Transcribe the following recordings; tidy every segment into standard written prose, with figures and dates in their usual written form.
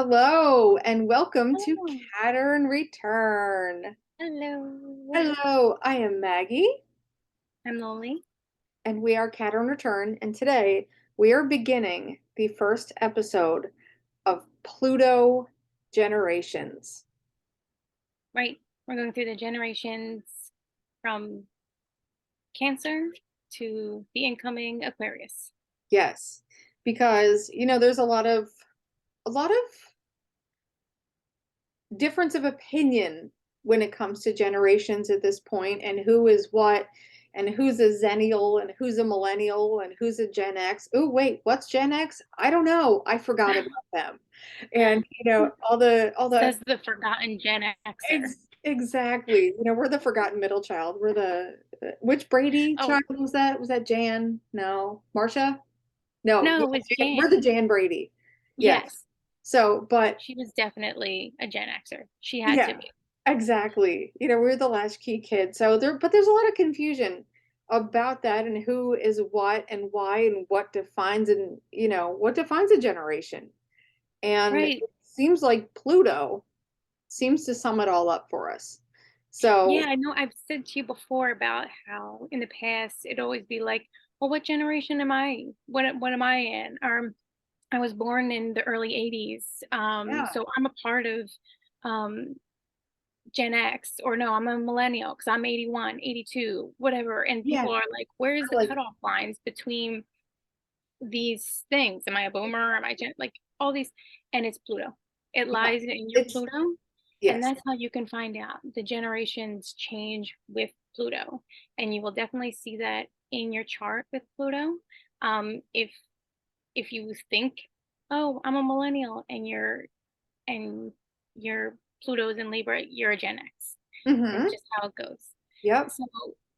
Hello and welcome to Oh, Caturn Return. hello. Hello, I am Maggie I'm Loli. and we are Caturn Return, and today we are beginning the first episode of Pluto Generations. Right. We're going through the generations from Cancer to the incoming Aquarius. Yes, because there's a lot of difference of opinion when it comes to generations at this point and who is what and who's a Zennial and who's a millennial and who's a Gen X. Oh, wait, what's Gen X? I don't know. I forgot about them. And all the Says the forgotten Gen Xer. exactly. We're the forgotten middle child. We're the which Brady Oh, child was that? Was that Jan? No. Marsha? No, no, yeah, it was we're the Jan. Jan Brady. Yes. Yes, So, but she was definitely a Gen Xer. She had to yeah, be. exactly. We're the latchkey kid. But there's a lot of confusion about that and who is what and why and what defines a generation. And Right. it seems like Pluto seems to sum it all up for us. Yeah, So, I know I've said to you before about how in the past it'd always be like, well, what generation am I? What am I in? I was born in the early 80s. yeah, So I'm a part of um, Gen X, or no, I'm a millennial because I'm 81, 82, whatever. And yeah, people are like, where's the like cutoff lines between these things? Am I a boomer? Am I like all these? And it's Pluto. It yeah, lies in your it's Pluto. And yes, that's how you can find out the generations change with Pluto. And you will definitely see that in your chart with Pluto. If you think, oh, I'm a millennial, and your Pluto's in Libra, you're a Gen X. That's mm-hmm, just how it goes. yep, So,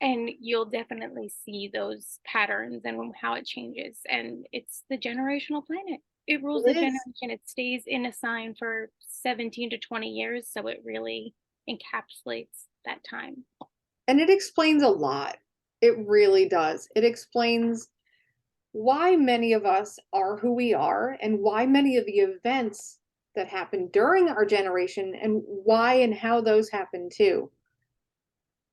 and you'll definitely see those patterns and how it changes. And it's the generational planet. It rules the it is. generation. It stays in a sign for 17 to 20 years. So it really encapsulates that time. And it explains a lot. It really does. It explains why many of us are who we are and why many of the events that happened during our generation and why and how those happen too.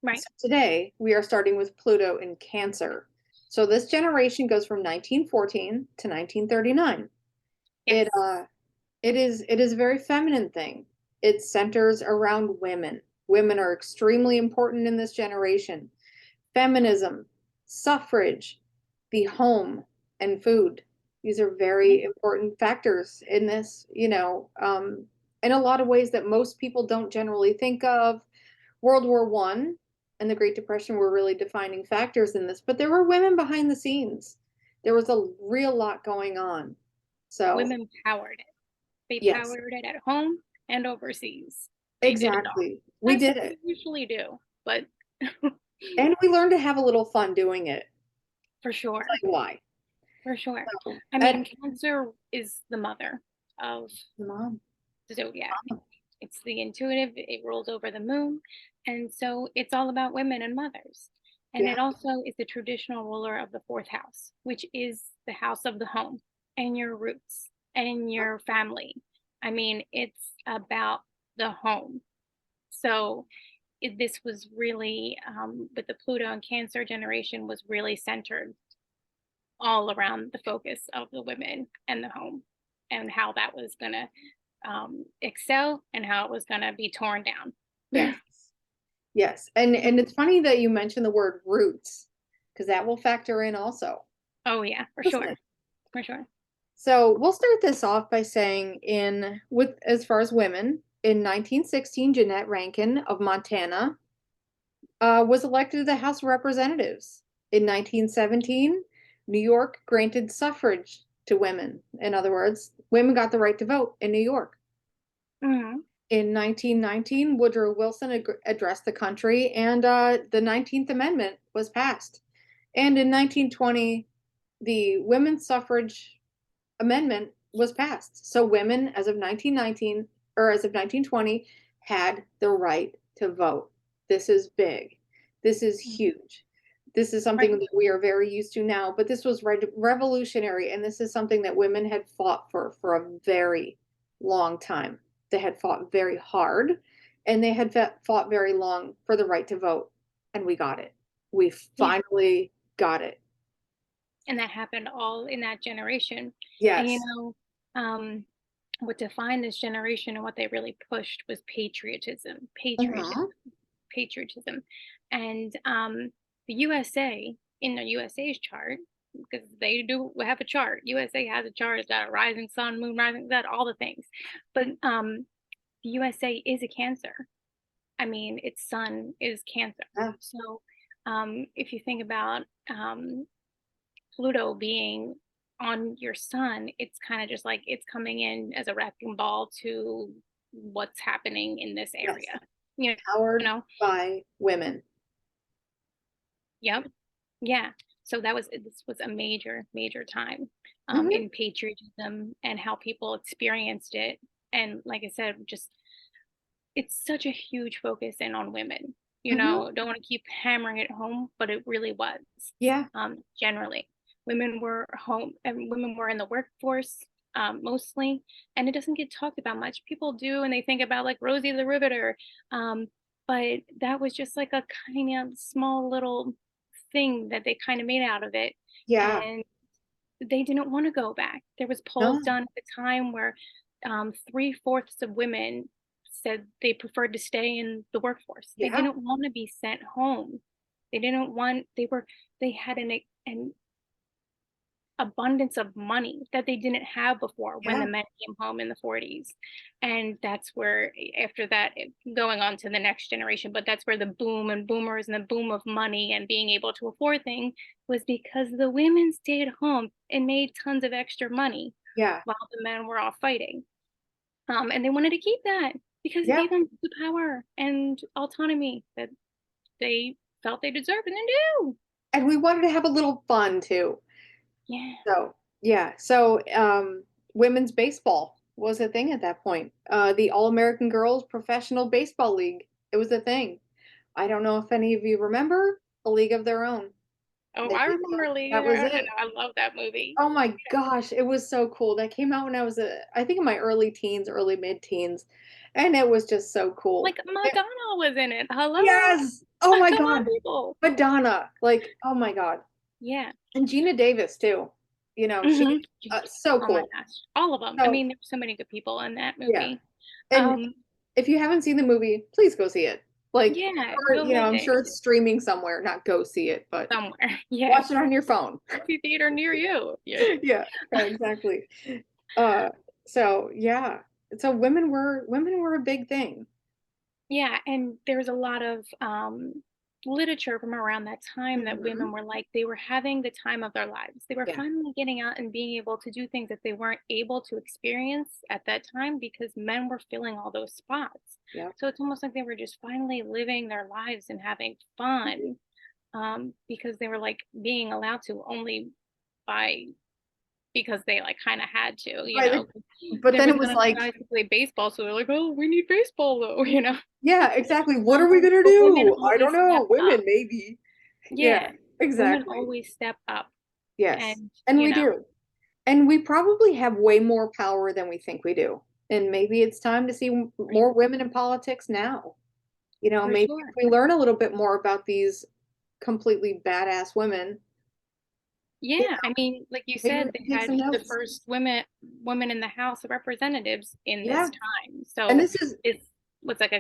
Right. So today we are starting with Pluto in Cancer. So this generation goes from 1914 to 1939. It Yes. it is a very feminine thing. It centers around women. Women are extremely important in this generation. Feminism, suffrage, the home, and food. These are Right. very important factors in this, in a lot of ways that most people don't generally think of. World War I and the Great Depression were really defining factors in this, but there were women behind the scenes. There was a real lot going on. So, Women powered it. They yes, powered it at home and overseas. They did it all. exactly. We As did they it. usually do, but And we learned to have a little fun doing it. for I'll sure. tell you why. For sure. So, I mean, and Cancer is the mother of mom, the zodiac. It's the intuitive, it rolls over the moon. And so it's all about women and mothers. And yeah, it also is the traditional ruler of the fourth house, which is the house of the home and your roots and your family. I mean, it's about the home. So this was really, with the Pluto and Cancer generation, was really centered all around the focus of the women and the home and how that was going to excel and how it was going to be torn down. yes, yes. And it's funny that you mentioned the word roots because that will factor in also, Oh, yeah, for doesn't it? sure. For sure. So we'll start this off by saying in with as far as women, in 1916, Jeanette Rankin of Montana was elected to the House of Representatives. In 1917, New York granted suffrage to women. In other words, women got the right to vote in New York. Mm-hmm. In 1919, Woodrow Wilson addressed the country, and the 19th Amendment was passed. And in 1920, the women's suffrage amendment was passed. So women, as of 1919 or as of 1920, had the right to vote. This is big. This is huge. This is something Right. that we are very used to now, but this was revolutionary, and this is something that women had fought for a very, long time. They had fought very hard, and they had fought very long for the right to vote, and we got it. We Yeah. finally got it. And that happened all in that generation. And Yes. um, what defined this generation and what they really pushed was Uh-huh. patriotism. And the USA, in the USA's chart, because they do have a chart. USA has a chart. It's got a rising sun, moon rising, that all the things. But the USA is a Cancer. I mean, its sun is Cancer. Yeah. So if you think about Pluto being on your sun, it's kind of just like it's coming in as a wrecking ball to what's happening in this Yes. area. You Powered know, by women. yep, yeah. So this was a major time Hmm. in patriotism and how people experienced it. And like I said, just it's such a huge focus in on women. Hmm. Don't want to keep hammering it home, but it really was. Yeah. Generally, women were home and women were in the workforce mostly, and it doesn't get talked about much. People do, and they think about like Rosie the Riveter, um, but that was just like a kind of small little thing that they kind of made out of it, Yeah. and they didn't want to go back. There was polls No. done at the time where 3/4 of women said they preferred to stay in the workforce. They Yeah. didn't want to be sent home. They didn't want. They had an abundance of money that they didn't have before when the Yeah. men came home in the 40s. And that's where, after that, going on to the next generation, but that's where the boom and boomers and the boom of money and being able to afford things was because the women stayed home and made tons of extra money Yeah. while the men were off fighting. And they wanted to keep that because it Yeah. gave them the power and autonomy that they felt they deserved, and they do. And we wanted to have a little fun too. Yeah. So, yeah. So, women's baseball was a thing at that point. The All-American Girls Professional Baseball League. It was a thing. I don't know if any of you remember A League of Their Own. Oh, There I you remember go. League of That Their was Own, and it. I love that movie. Oh my gosh, it was so cool. That came out when I was I think in my early teens, early mid-teens, and it was just so cool. Like Madonna was in it. Hello. Yes. Oh my Come on, God. people. Madonna. Like, oh my God. Yeah. And Gina Davis too. She Hmm. so Oh my cool. gosh. All of them. I So, mean, there's so many good people in that yeah. movie. And Um, if you haven't seen the movie, please go see it. Like, yeah, or, go I'm visit sure it's streaming somewhere. Not go see it, but somewhere. Yeah. watch it on your phone. Movie theater near you. Yeah. Yeah, exactly. Uh, so yeah. So women were a big thing. Yeah, and there's a lot of literature from around that time that Hmm. women were like they were having the time of their lives. They were Yeah. finally getting out and being able to do things that they weren't able to experience at that time because men were filling all those spots. Yeah. So it's almost like they were just finally living their lives and having fun because they were like being allowed to only by because they like kind of had to. Right. But There then was it was none of the like, guys who play baseball, so they're like, oh, we need baseball though. yeah, exactly. What are we gonna But women do? I don't always know. step Women, up. maybe. Yeah, Yeah, women exactly. always step up, Yes. and And we do. And we probably have way more power than we think we do. And maybe it's time to see more women in politics now. for Maybe if sure. we learn a little bit more about these completely badass women, you Yeah, I mean, like you maybe we said, they can take had some the notes. first women in the House of Representatives in this Yeah. time. And So this is, it's was like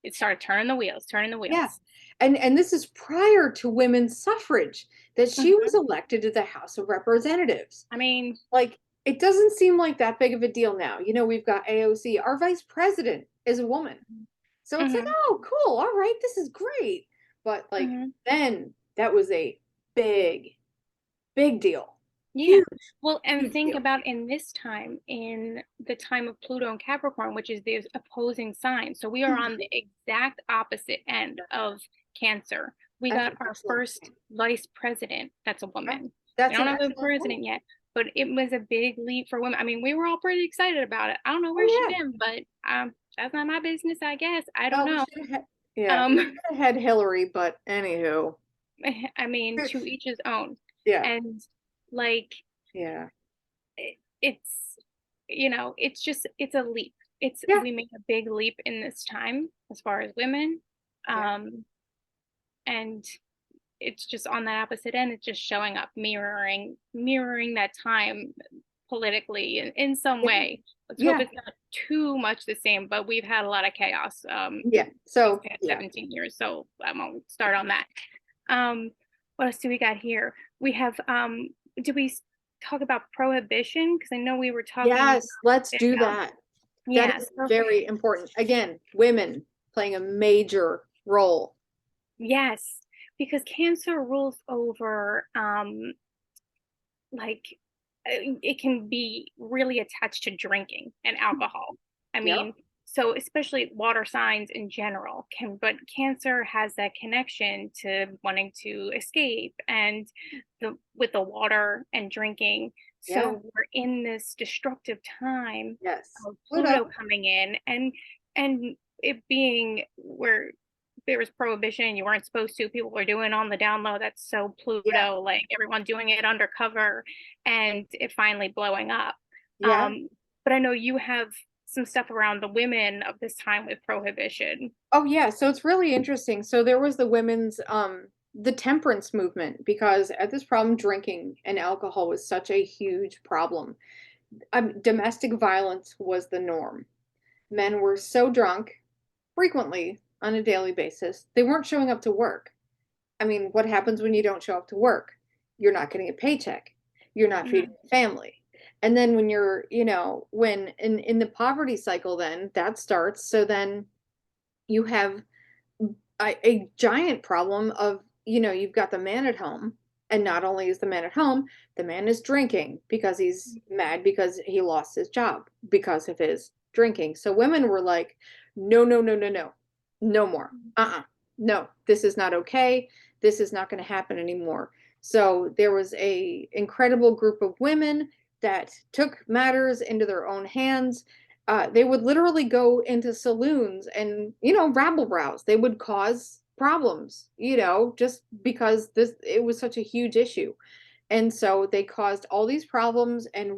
it started turning the yeah. wheels. And this is prior to women's suffrage that she was Mhm. elected to the House of Representatives. I mean, Like, it doesn't seem like that big of a deal now. We've got AOC. Our vice president is a woman. So it's like, mhm, oh, cool. All right, this is great. But like mhm. then that was a big, big deal. Yeah. Huge, Well, and huge think deal. about in this time, in the time of Pluto and Capricorn, which is the opposing sign. So we are on Mhm. the exact opposite end of Cancer. We That's got an our excellent first point. vice president that's a Yeah, woman. We that's don't an have a excellent point. president yet, but it was a big leap for women. I mean, we were all pretty excited about it. I don't know where she Oh yeah. been, but that's not my business, I guess. I don't Well, we know. should have had, yeah, we Um, should have had Hillary, but anywho. I mean, to each his own. Yeah, And like yeah. it's it's a leap. Yeah. We made a big leap in this time as far as women. Yeah. Um, and it's just on that opposite end, it's just showing up, mirroring that time politically in some Yeah. way. Let's hope Yeah. it's not too much the same, but we've had a lot of chaos Yeah. these So, past yeah. 17 years, so I won't start on that. Um, what else do we got here? We have did we talk about prohibition? Because I know we were talking Yes, let's do about, that. That yeah, is so very important. Again, women playing a major role. yes, because Cancer rules over like it can be really attached to drinking and alcohol. I Yep. mean, so especially water signs in general but Cancer has that connection to wanting to escape and with the water and drinking. Yeah. So we're in this destructive time Yes. of Pluto. Pluto coming in and it being where there was prohibition, you weren't supposed to, people were doing on the down low, that's so Yeah. Pluto, like everyone doing it undercover and it finally blowing up. Yeah. um but I know you have some stuff around the women of this time with prohibition. Oh yeah, so it's really interesting. So there was the women's the temperance movement because at this problem drinking and alcohol was such a huge problem. Domestic violence was the norm. Men were so drunk frequently on a daily basis. They weren't showing up to work. I mean, what happens when you don't show up to work? You're not getting a paycheck. You're not feeding Mhm. the family. And then when you're, when in the poverty cycle then that starts, so then you have a giant problem of, you've got the man at home, and not only is the man at home, the man is drinking because he's mad because he lost his job because of his drinking. So women were like, no, no, no, no, no, no more. No, this is not okay. This is not going to happen anymore. So there was a incredible group of women that took matters into their own hands. They would literally go into saloons and, rabble rouse. They would cause problems, just because it was such a huge issue. And so they caused all these problems and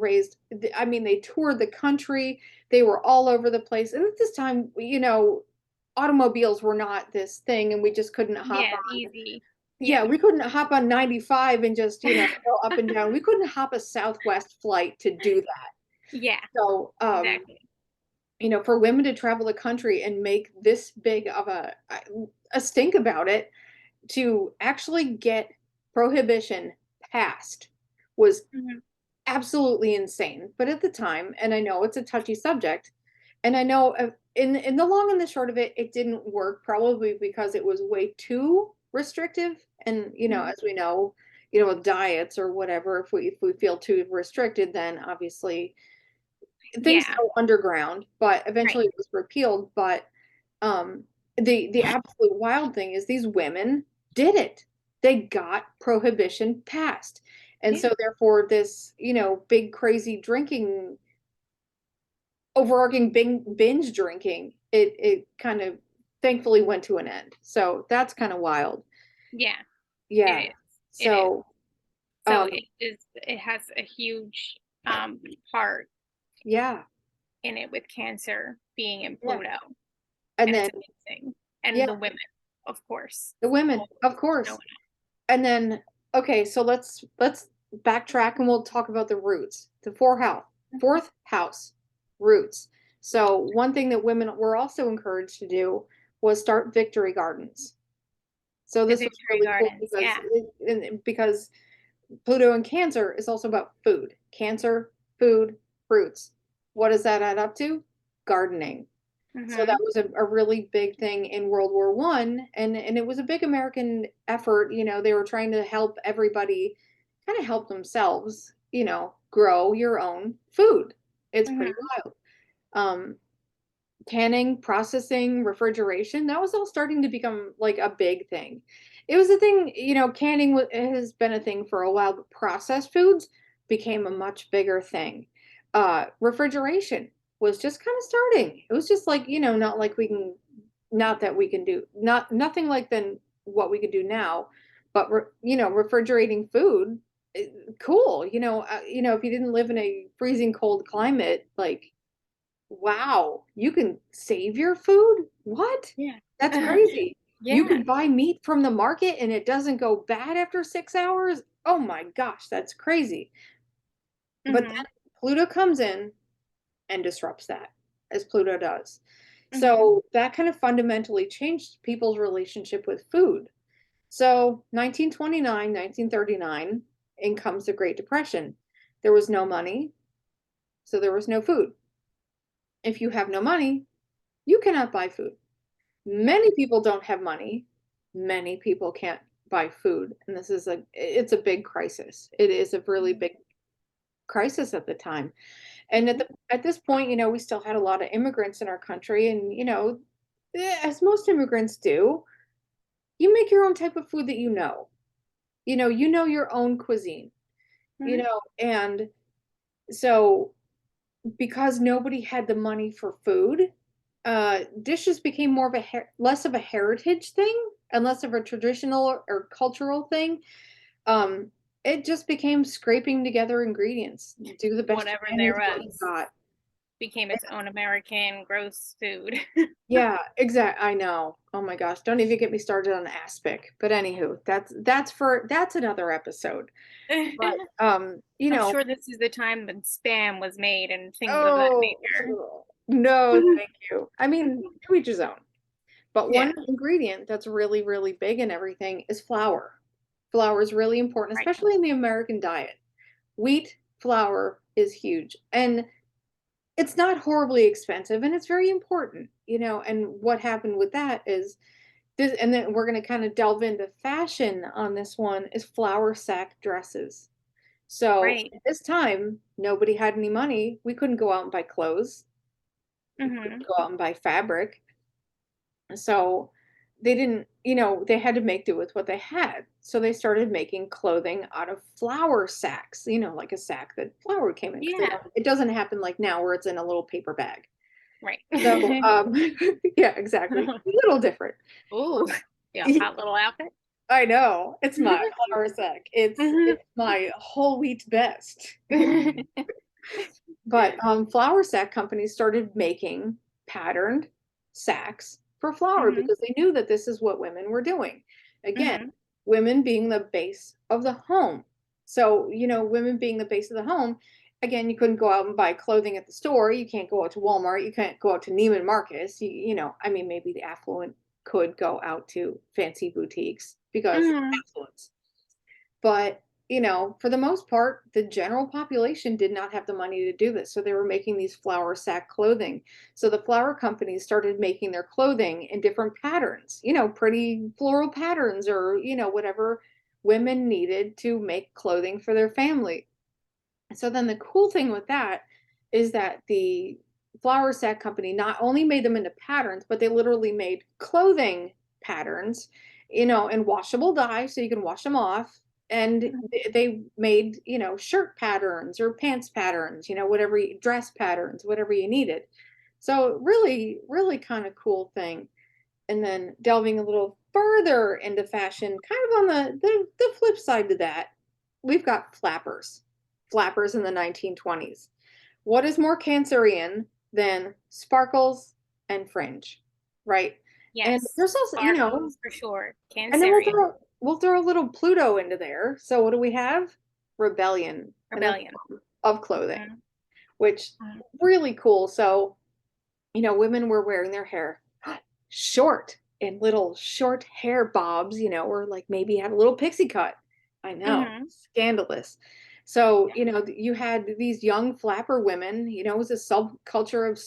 I mean, they toured the country. They were all over the place. And at this time, automobiles were not this thing, and we just couldn't hop Yeah, on. easy. Yeah, Yeah. we couldn't hop on 95 and just, go up and down. We couldn't hop a Southwest flight to do that. Yeah, So, exactly. for women to travel the country and make this big of a stink about it, to actually get prohibition passed was Mhm. absolutely insane. But at the time, and I know it's a touchy subject, and I know in the long and the short of it, it didn't work probably because it was way too restrictive. And Mhm. as we know, with diets or whatever, if we feel too restricted, then obviously things Yeah, go underground, but right. eventually it was repealed. But um, the absolute wild thing is these women did it. They got prohibition passed. And Yeah. so therefore this, big crazy drinking, overarching binge drinking, it kind of thankfully went to an end. So that's kind of wild. Yeah, it Yeah. is. It is. So So um it has a huge part yeah, in it with Cancer being in yeah. Pluto, And and then it's amazing. yeah, And the women, of course. the women, Always of course. showing And then, okay, so let's backtrack and we'll talk about the roots. The up. fourth house, roots. So one thing that women were also encouraged to do was start victory gardens. So The this was Victory really cool Gardens, because yeah. Pluto and Cancer is also about food. Cancer, food, fruits. What does that add up to? Gardening. So that Hmm. was a really big thing in World War One, and it was a big American effort. They were trying to help everybody kind of help themselves, grow your own food. It's pretty Hmm. wild. Um, Canning, processing, refrigeration, that was all starting to become like a big thing. It was a thing, canning has been a thing for a while, but processed foods became a much bigger thing. Refrigeration was just kind of starting. It was just like, not that we can do, nothing like than what we could do now, but refrigerating food. cool. If you didn't live in a freezing cold climate, like, wow, you can save your food? What? Yeah. That's crazy. You Yeah. can buy meat from the market and it doesn't go bad after 6 hours? Oh my gosh, that's crazy. But Mhm. then Pluto comes in and disrupts that, as Pluto does. Mhm. So that kind of fundamentally changed people's relationship with food. So 1929, 1939, in comes the Great Depression. There was no money, so there was no food. If you have no money, you cannot buy food. Right. Many people don't have money. Many people can't buy food, and it's a big crisis. It is a really Mhm. big crisis at the time. And Mhm. at this point, we still had a lot of immigrants in our country, and as most immigrants do, you make your own type of food that you know your own cuisine, Mhm. and so because nobody had the money for food, dishes became more of less of a heritage thing and less of a traditional or cultural thing. Um, it just became scraping together ingredients. Do the best you Whatever can there with what you was got. became its own American gross food. Yeah, exact. I know. Oh my gosh, don't even get me started on aspic. But anywho, that's another episode. But I'm sure this is the time when Spam was made and things of that oh nature. no, thank you. I mean, to each his own. But one Yeah. ingredient that's really, really big in everything is flour. Flour is really important, Right. especially in the American diet. Wheat flour is huge. And it's not horribly expensive and it's very important. And what happened with that is this, and then we're going to kind of delve into fashion on this one is flour sack dresses. So Right. at this time, nobody had any money. We couldn't go out and buy clothes. We couldn't Mhm. go out and buy fabric. So they had to make do with what they had. So they started making clothing out of flour sacks, like a sack that flour came in because Yeah. it doesn't happen like now where it's in a little paper bag. Right. So, yeah, exactly. A little different. Ooh. Yeah, hot little outfit. I know. It's my flour sack. It's my whole wheat best. But flour sack companies started making patterned sacks for flour Mhm. because they knew that this is what women were doing. Again, Mhm. women being the base of the home. So, women being the base of the home, again, you couldn't go out and buy clothing at the store. You can't go out to Walmart. You can't go out to Neiman Marcus. I mean, maybe the affluent could go out to fancy boutiques because Mhm. affluence. But, for the most part, the general population did not have the money to do this. So they were making these flour sack clothing. So the flour companies started making their clothing in different patterns, pretty floral patterns or, whatever women needed to make clothing for their family. So then the cool thing with that is that the flour sack company not only made them into patterns, but they literally made clothing patterns, in washable dye so you can wash them off. And they made, shirt patterns or pants patterns, whatever dress patterns, whatever you needed. So really, really kind of cool thing. And then delving a little further into fashion, kind of on the flip side to that, we've got flappers. Flappers in the 1920s. What is more Cancerian than sparkles and fringe, right? And Yes. there's also, Sparkles for sure. and then we'll Cancerian. throw a little Pluto into there. So what do we have? Rebellion in the Rebellion. form of clothing, Mhm. which Mhm. really cool. So women were wearing their hair short and little short hair bobs, or like maybe had a little pixie cut. I know, Mhm. scandalous. So, Yeah. you had these young flapper women, it was a subculture of,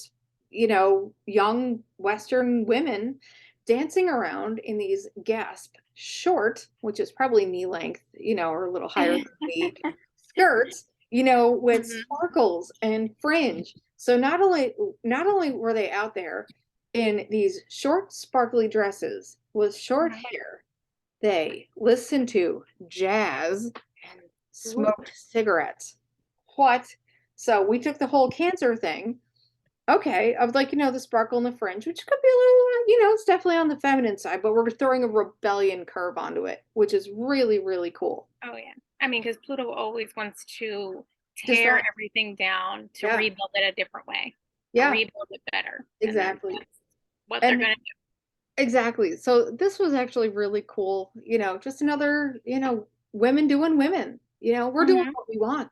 young Western women dancing around in these gasp short, which is probably knee length, or a little higher than knee skirts, with Mhm. sparkles and fringe. So not only were they out there in these short, sparkly dresses with short Mhm. hair, they listened to jazz and Ooh. smoked cigarettes. What? So we took the whole cancer thing. Okay, of like, the sparkle and the fringe, which could be a little, it's definitely on the feminine side, but we're throwing a rebellion curve onto it, which is really, really cool. Oh yeah. I mean, because Pluto always wants to tear Destroy. everything down to Yeah. rebuild it a different way, or Yeah, rebuild it better, and exactly. that's what they're And gonna exactly. So this was actually really cool, just another, women doing women. We're do. doing what we want,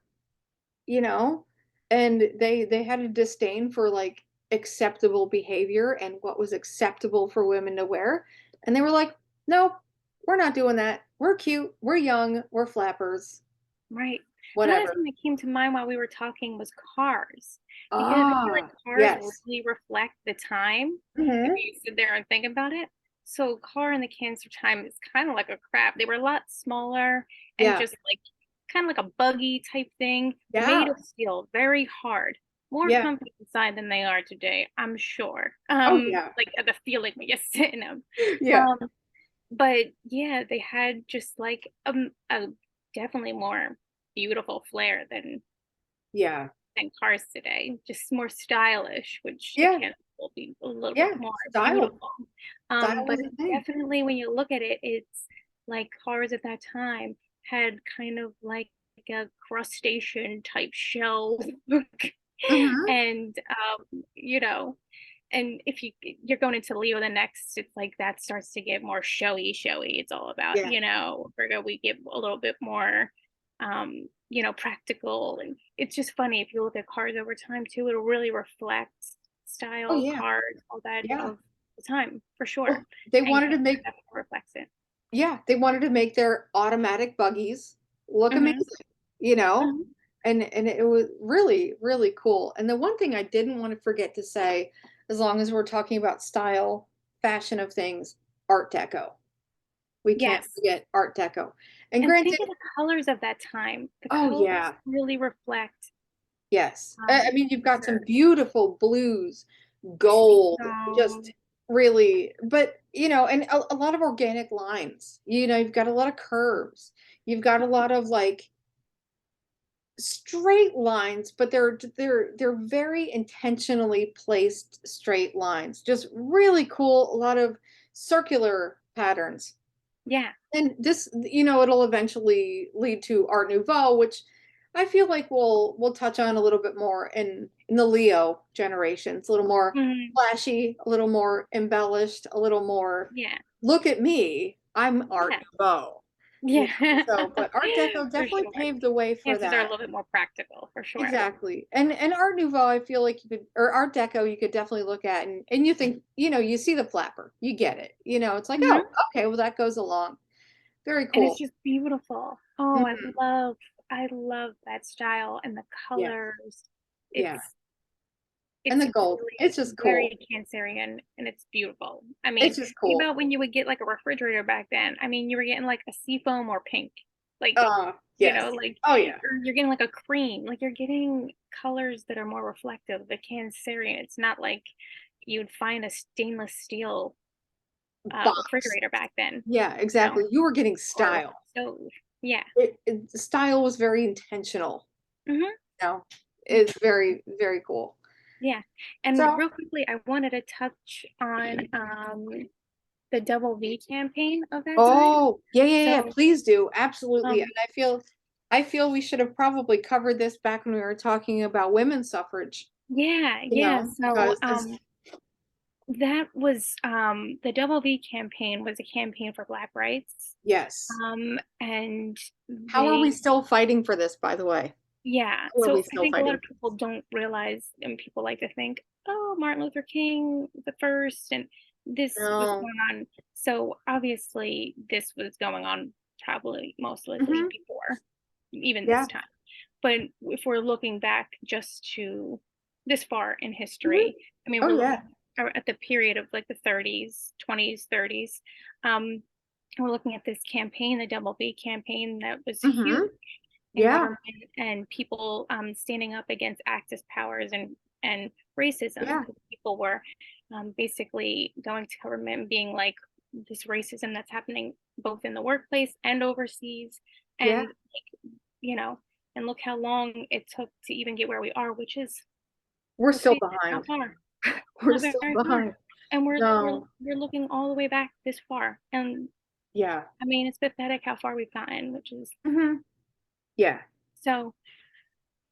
you know? And they had a disdain for like acceptable behavior and what was acceptable for women to wear. And they were like, "Nope, we're not doing that. We're cute, we're young, we're flappers, Right. Another whatever." thing that came to mind while we were talking was cars, because I feel like Ah, cars yes. really reflect the time if Mhm. you sit there and think about it. So, car in the Cancer time is kind of like a crab. They were a lot smaller and Yeah. just like kind of like a buggy type thing, made Yeah. of steel, very hard, more Yeah. comfy inside than they are today, I'm sure. Oh, yeah. Like the feeling when you sit in them. Yeah. Um, but yeah, they had just like a definitely more beautiful flair Yeah. than cars today. Just more stylish, which the Yeah. Canada will be a little bit Yeah. more Style. beautiful. Style But was a thing. definitely when you look at it, it's like cars at that time had kind of like a crustacean type shell look. Mhm. And and if you're going into Leo the next, it's like that starts to get more showy. It's all about, Yeah. Virgo, we get a little bit more practical. And it's just funny if you look at cars over time too, it'll really reflect Oh, style, yeah. cars, all that Yeah. of the time for sure. Well, they And wanted to Cancer make definitely reflects it. yeah, they wanted to make their automatic buggies look Hmm. amazing, you know? Hmm. And it was really, really cool. And the one thing I didn't want to forget to say, as long as we're talking about style, fashion of things, Art Deco. We can't Yes. forget Art Deco. And And think granted, of the colors of that time. The oh colors yeah, really reflect yes. I mean, you've got some Cancer. beautiful blues, Sweet gold, just tone. really, but and a lot of organic lines. You've got a lot of curves. You've got a lot of like straight lines, but they're very intentionally placed straight lines. Just really cool, a lot of circular patterns. Yeah. And this, it'll eventually lead to Art Nouveau, which I feel like we'll touch on a little bit more in the Leo generation. It's a little more Mhm. flashy, a little more embellished, a little more, Yeah. look at me, I'm Art Yeah. Nouveau. Yeah. So, but Art Deco For definitely sure. paved the way for Chances are a that. little bit more practical, for sure. Exactly. And Art Nouveau, I feel like you could, or Art Deco, you could definitely look at and you think, you see the flapper, you get it. It's like, oh, Mhm. okay, well that goes along. Very And it's cool. just beautiful. Oh, Mhm. I love that style and the Yeah. colors. Yeah. It's And it's the gold. really It's just cool. very Cancerian and it's beautiful. I mean, It's just think cool. about when you would get like a refrigerator back then. I mean, you were getting like a seafoam or pink. Like, Yes. like Oh yeah. or you're getting like a cream. Like you're getting colors that are more reflective of the Cancerian. It's not like you'd find a stainless steel Box. refrigerator back then, Yeah, you know, exactly. You were getting or style. stove. Yeah. The style was very intentional. Hmm. You know, it's very, very cool. Yeah. And So, real quickly, I wanted to touch on the Double V campaign of that time. oh, yeah, yeah, yeah. So, Please do. Absolutely. um, And I feel we should have probably covered this back when we were talking about women's suffrage, yeah. So, because this, that was the Double V campaign was a campaign for Black rights. yes. And How are we they still fighting for this, by the way? Yeah, How are we so I still think a lot fighting of for people don't realize, and people like to think, oh, Martin Luther King the first, and this? this was No. going on. So obviously, this was going on probably most likely Hmm. before even this Yeah. time. But if we're looking back just to this far in Hmm. history, I mean, Oh we're yeah. looking at the period of like the 30s, 20s, 30s. Um, we're looking at this campaign, the Double B campaign, that was huge Hmm. in Yeah. government and people standing up against Axis powers and racism, Yeah. because people were basically going to government and being like, this racism that's happening both in the workplace and overseas, Yeah. and you know and look how long it took to even get where we are, which is, We're let's still face it, not behind. far, We're not still very far. behind. And No. we're looking all the way back this far, and Yeah. I mean, it's pathetic how far we've gotten, which is Hmm. Yeah. So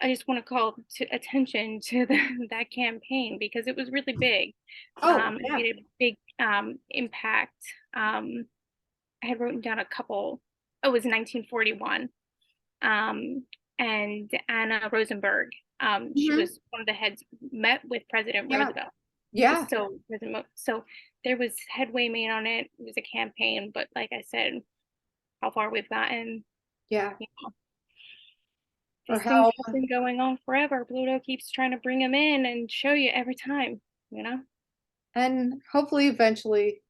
I just want to call to attention to that campaign because it was really big. Oh, It yeah. made a big impact. I had written down a couple. Oh, it was 1941. Um, and Anna Rosenberg. She Hmm. was one of the heads, met with President Yeah. Roosevelt. She's Yeah. still President. So there was headway made on it. It was a campaign, but like I said, how far we've gotten, Yeah. you know, Or these things how, have been going on forever. Pluto keeps trying to bring them in and show you every time, you know? and hopefully eventually,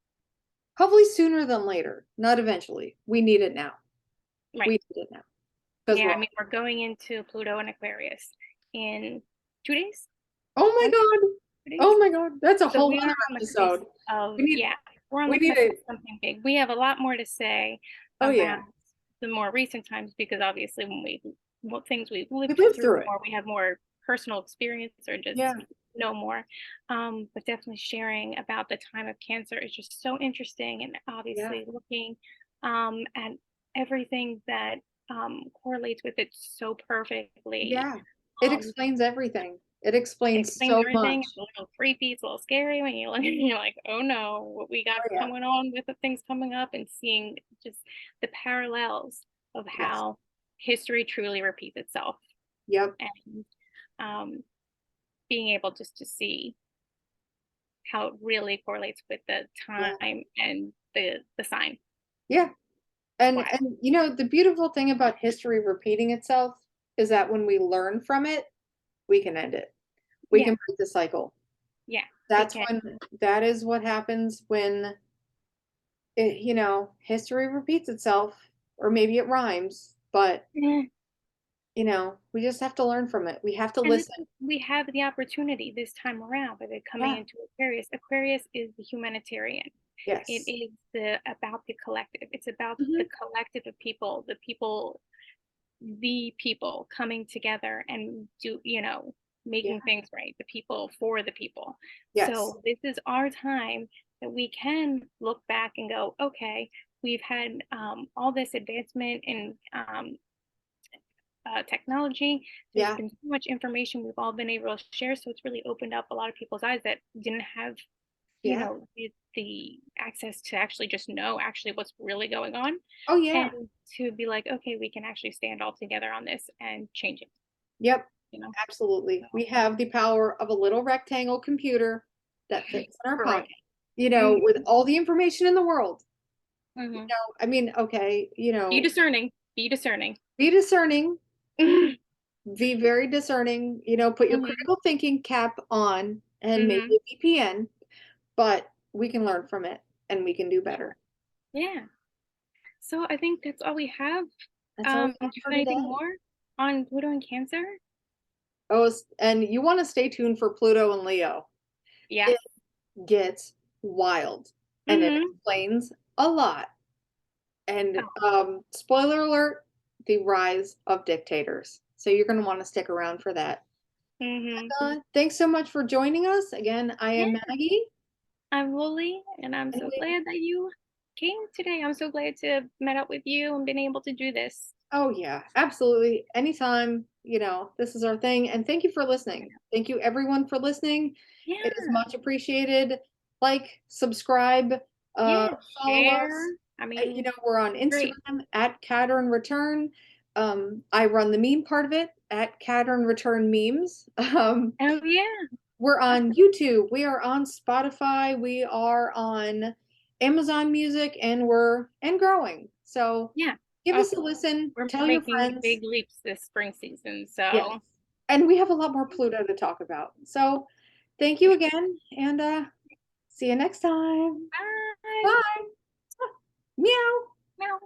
hopefully sooner than later, not eventually. We need it now. We Right. need it now. Because Yeah, we're, I mean, we're going into Pluto and Aquarius in 2 days, oh my 1 day, God. 2 days. Oh my God. That's a So whole we other are on the cusp episode. of, We need, yeah, we're on we the need cusp it. of something big. We have a lot more to say Oh about yeah. the more recent times because obviously when what things we've We lived lived through through it. more, we have more personal experience or Yeah. just know more. But definitely sharing about the time of Cancer is just so interesting and Yeah. obviously looking at everything that correlates with it so perfectly. Yeah. It Um, explains everything. It it explains explains so everything. much. It's a little creepy. It's a little scary when you look and you're like, oh no, what we got Oh yeah. going on with the things coming up and seeing just the parallels of Yes. how history truly repeats itself Yep. and um, being able just to see how it really correlates with the Yeah. time and the sign. Yeah. It's wild. And you know, the beautiful thing about history repeating itself is that when we learn from it, we can end it. We Yeah, can break the cycle. yeah, we That's can. when that is what happens when it, you know, history repeats itself, or maybe it rhymes, but Eh, you know, we just have to learn from it. We have to And this listen. we have the opportunity this time around by it coming Yeah. into Aquarius. Aquarius is the humanitarian. It Yes. is the about the collective. It's about the Hmm. collective of people, the people coming together and Yeah. making things right, the people for the people. Yes. So this is our time that we can look back and go, okay, we've had all this advancement in technology. There's Yeah. been so much information we've all been able to share. So it's really opened up a lot of people's eyes that didn't have, Yeah. the access to actually just know actually what's really going on Oh yeah. and to be like, okay, we can actually stand all together on this and change it, Yep. you know? Absolutely. So, We have the power of a little rectangle computer that fits in our for real. pocket, you know, with Hmm. all the information in the world. You Hmm. know, I mean, okay, you Be know, discerning. Be discerning. be discerning, Hmm. be very discerning, you know, put your Hmm. critical thinking cap on and maybe a VPN, but we can learn from it and we can do better. Yeah. So I think that's all we have. That's all we Do have you for have anything today. more on Pluto and Cancer? Oh, and you want to stay tuned for Pluto and Leo. Yes. It gets wild and it Hmm. explains a lot. And Oh, spoiler alert, the rise of dictators. So you're going to want to stick around for that. hmm. Thanks so much for joining us. Again, I am Yeah. Maggie. I'm Lily, and I'm And so we, glad that you came today. I'm so glad to have met up with you and been able to do this. oh, yeah, absolutely. Anytime, you know, this is our thing. And thank you for listening. Thank you, everyone, for listening. It is Yeah. much appreciated. Like, subscribe, Yeah. follow Share. us. I You mean, know, we're on great. Instagram at Caturn Return. I run the meme part of it at Caturn Return Memes. Oh, yeah. We're on YouTube. We are on Spotify. We are on Amazon Music, and we're and growing. So Yeah. give us a Awesome. listen. We're Tell your making friends. big leaps this spring season. Yes. So, And we have a lot more Pluto to talk about. So thank you again, and see you next time. bye. Bye. Meow. Meow.